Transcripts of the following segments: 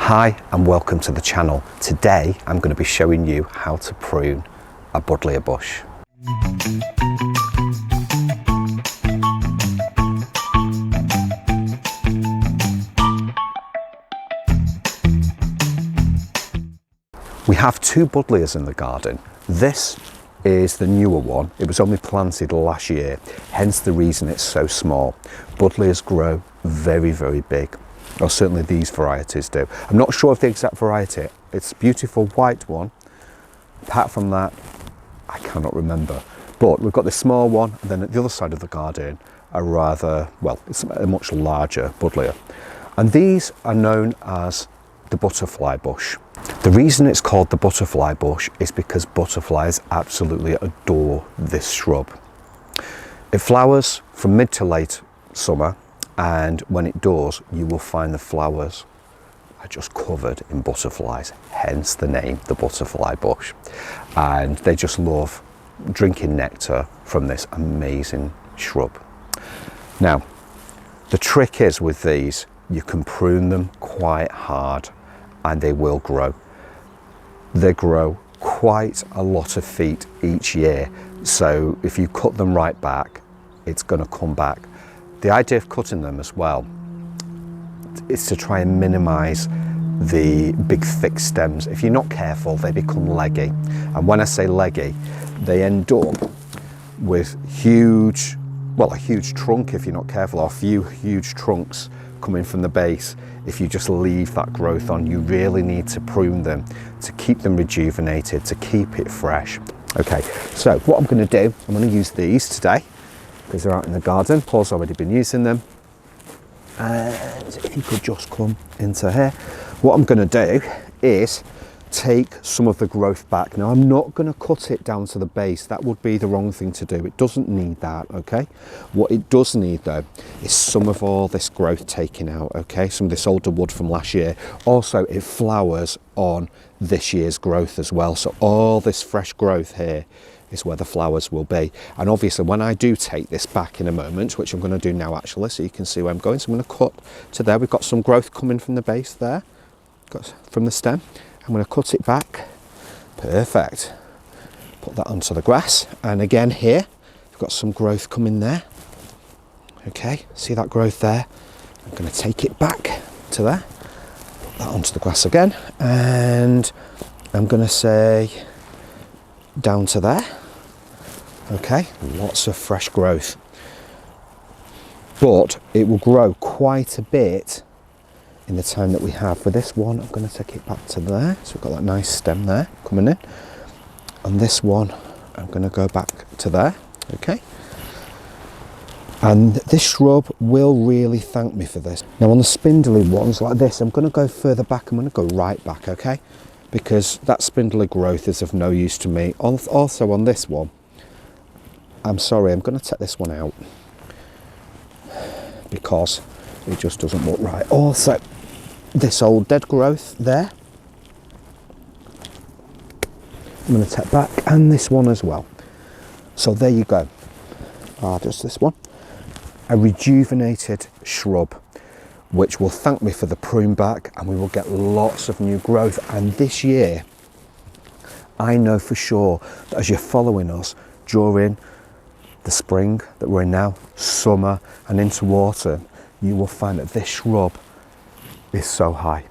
Hi and welcome to the channel. Today I'm going to be showing you how to prune a Buddleja bush. We have two Buddlejas in the garden. This is the newer one. It was only planted last year, hence the reason it's so small. Buddlejas grow very, very big. Or certainly these varieties do. I'm not sure of the exact variety. It's a beautiful white one. Apart from that, I cannot remember. But we've got this small one, and then at the other side of the garden, it's a much larger Buddleja. And these are known as the butterfly bush. The reason it's called the butterfly bush is because butterflies absolutely adore this shrub. It flowers from mid to late summer, and when it does, you will find the flowers are just covered in butterflies, hence the name, the butterfly bush. And they just love drinking nectar from this amazing shrub. Now, the trick is with these, you can prune them quite hard and they will grow. They grow quite a lot of feet each year. So if you cut them right back, it's going to come back. The idea of cutting them as well is to try and minimize the big thick stems. If you're not careful, they become leggy. And when I say leggy, they end up with a huge trunk if you're not careful, or a few huge trunks coming from the base. If you just leave that growth on, you really need to prune them to keep them rejuvenated, to keep it fresh. Okay, so what I'm going to do, I'm going to use these today because they're out in the garden. Paul's already been using them. And if you could just come into here. What I'm going to do is take some of the growth back. Now, I'm not going to cut it down to the base. That would be the wrong thing to do. It doesn't need that, okay? What it does need, though, is some of all this growth taken out, okay? Some of this older wood from last year. Also, it flowers on this year's growth as well. So all this fresh growth here is where the flowers will be. And obviously, when I do take this back in a moment, which I'm going to do now actually, so you can see where I'm going. So I'm going to cut to there. We've got some growth coming from the base there, got from the stem. I'm going to cut it back. Perfect. Put that onto the grass. And again here, we've got some growth coming there. Okay, see that growth there? I'm going to take it back to there. Put that onto the grass again. And I'm going to say down to there. Okay, lots of fresh growth. But it will grow quite a bit in the time that we have. For this one, I'm going to take it back to there. So we've got that nice stem there coming in. And this one, I'm going to go back to there. Okay. And this shrub will really thank me for this. Now on the spindly ones like this, I'm going to go further back. I'm going to go right back, okay? Because that spindly growth is of no use to me. Also on this one, I'm sorry, I'm going to take this one out because it just doesn't look right. Also, this old dead growth there, I'm going to take back, and this one as well. So there you go. Just this one. A rejuvenated shrub, which will thank me for the prune back, and we will get lots of new growth. And this year, I know for sure that as you're following us during the spring that we're in now, summer and into autumn, you will find that this shrub is so high.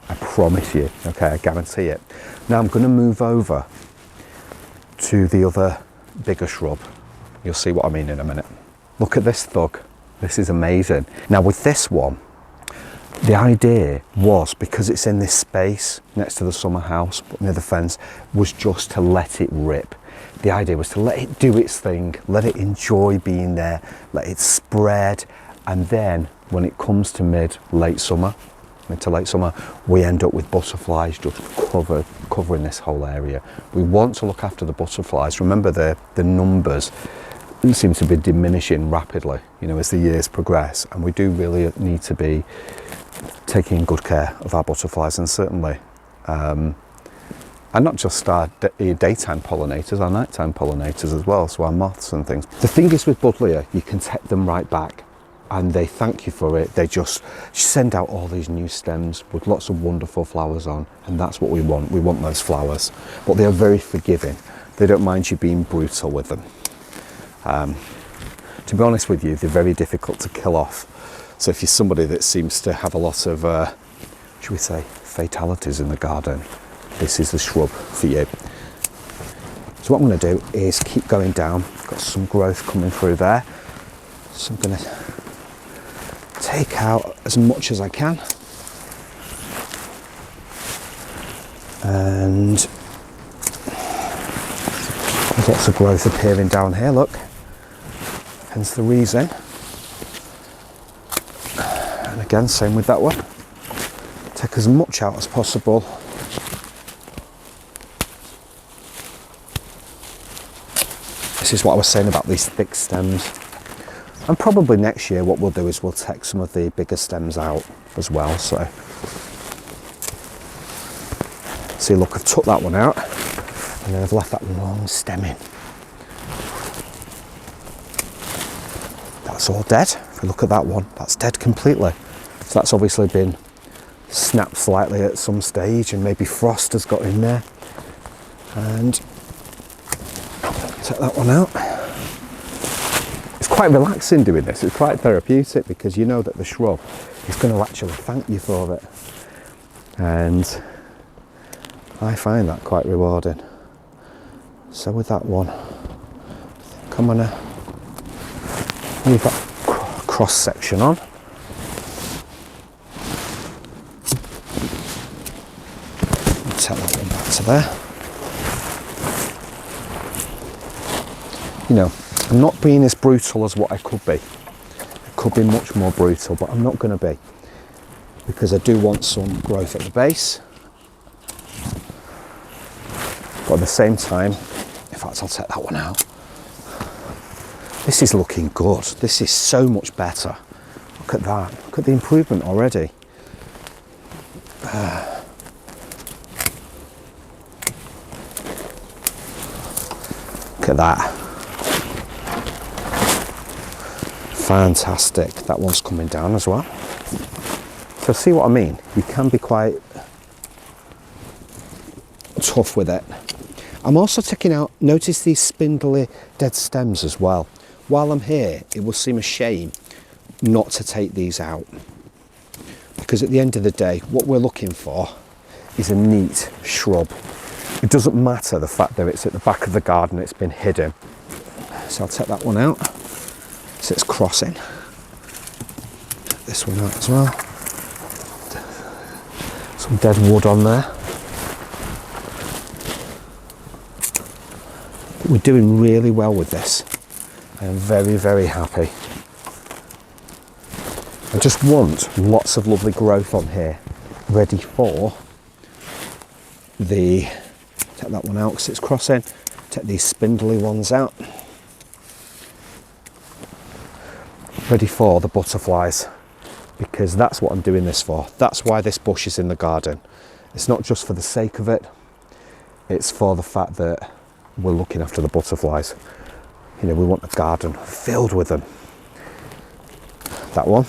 I promise you, okay, I guarantee it. Now I'm going to move over to the other bigger shrub. You'll see what I mean in a minute. Look at this thug. This is amazing. Now with this one, the idea was, because it's in this space next to the summer house, near the fence, was just to let it rip. The idea was to let it do its thing, let it enjoy being there, let it spread, and then when it comes to mid to late summer, we end up with butterflies just covering this whole area. We want to look after the butterflies. Remember, the numbers seem to be diminishing rapidly, you know, as the years progress, and we do really need to be taking good care of our butterflies, and certainly and not just our daytime pollinators, our nighttime pollinators as well, so our moths and things. The thing is with Buddleja, you can take them right back. and they thank you for it. They just send out all these new stems with lots of wonderful flowers on, and that's what we want. We want those flowers, but they are very forgiving. They don't mind you being brutal with them. To be honest with you, they're very difficult to kill off. So if you're somebody that seems to have a lot of, should we say, fatalities in the garden, this is the shrub for you. So what I'm going to do is keep going down. Got some growth coming through there. So I'm going to take out as much as I can. And lots of growth appearing down here, look. Hence the reason. And again, same with that one. Take as much out as possible. This is what I was saying about these thick stems. And probably next year what we'll do is we'll take some of the bigger stems out as well. So, see, look, I've took that one out and then I've left that long stem in. That's all dead. If you look at that one, that's dead completely. So that's obviously been snapped slightly at some stage, and maybe frost has got in there. And take that one out. It's quite relaxing doing this. It's quite therapeutic because you know that the shrub is going to actually thank you for it. And I find that quite rewarding. So with that one, I'm going to leave that cross section on. Take that one back to there. You know, I'm not being as brutal as what I could be. I could be much more brutal, but I'm not going to be, because I do want some growth at the base. But at the same time, in fact, I'll take that one out. This is looking good. This is so much better. Look at that. Look at the improvement already. Look at that. Fantastic. That one's coming down as well. So see what I mean? You can be quite tough with it. I'm also taking out, notice these spindly dead stems as well. While I'm here, it will seem a shame not to take these out, because at the end of the day, what we're looking for is a neat shrub. It doesn't matter the fact that it's at the back of the garden, it's been hidden. So I'll take that one out. So it's crossing. Take this one out as well. Some dead wood on there. We're doing really well with this. I am very, very happy. I just want lots of lovely growth on here, ready for the, take that one out because it's crossing, take these spindly ones out, ready for the butterflies, because that's what I'm doing this for. That's why this bush is in the garden. It's not just for the sake of it, it's for the fact that we're looking after the butterflies. You know, we want a garden filled with them. That one.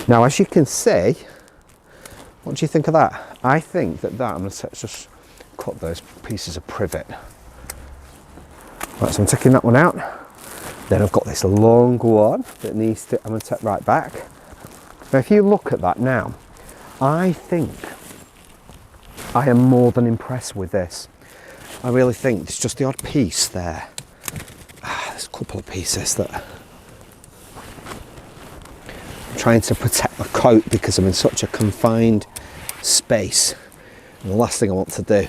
Now, as you can see, what do you think of that? I think that I'm going to just cut those pieces of privet. Right, so I'm taking that one out. Then I've got this long one that needs to, I'm going to take right back. Now, if you look at that now, I think I am more than impressed with this. I really think it's just the odd piece there. There's a couple of pieces that I'm trying to protect my coat because I'm in such a confined space. And the last thing I want to do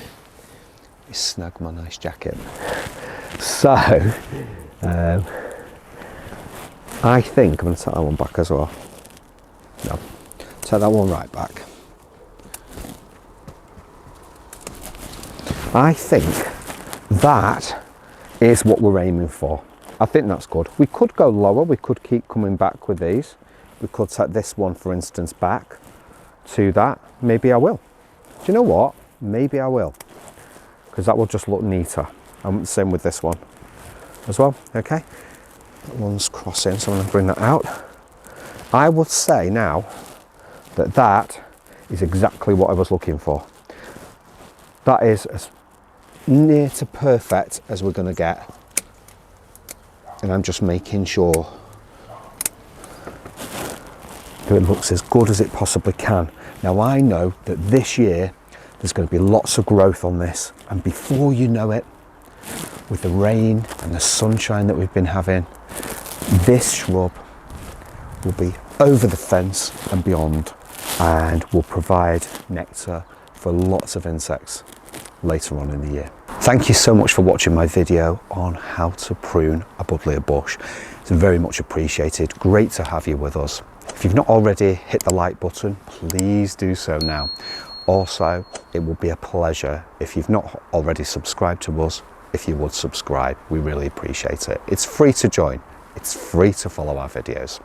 is snag my nice jacket. So, I think I'm going to take that one back as well. No, take that one right back. I think that is what we're aiming for. I think that's good. We could go lower, we could keep coming back with these. We could take this one, for instance, back to that. Maybe I will. Do you know what? Maybe I will. Because that will just look neater. And same with this one as well, okay? That one's crossing, so I'm going to bring that out. I would say now that that is exactly what I was looking for. That is as near to perfect as we're going to get. And I'm just making sure that it looks as good as it possibly can. Now I know that this year there's going to be lots of growth on this, and before you know it, with the rain and the sunshine that we've been having, this shrub will be over the fence and beyond, and will provide nectar for lots of insects later on in the year. Thank you so much for watching my video on how to prune a buddleja bush. It's very much appreciated. Great to have you with us. If you've not already hit the like button, please do so now. Also, it will be a pleasure if you've not already subscribed to us, if you would subscribe. We really appreciate it. It's free to join. It's free to follow our videos.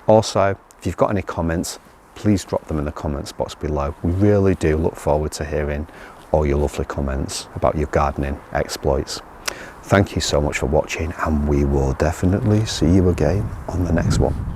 Also, if you've got any comments, please drop them in the comments box below. We really do look forward to hearing all your lovely comments about your gardening exploits. Thank you so much for watching, and we will definitely see you again on the next one.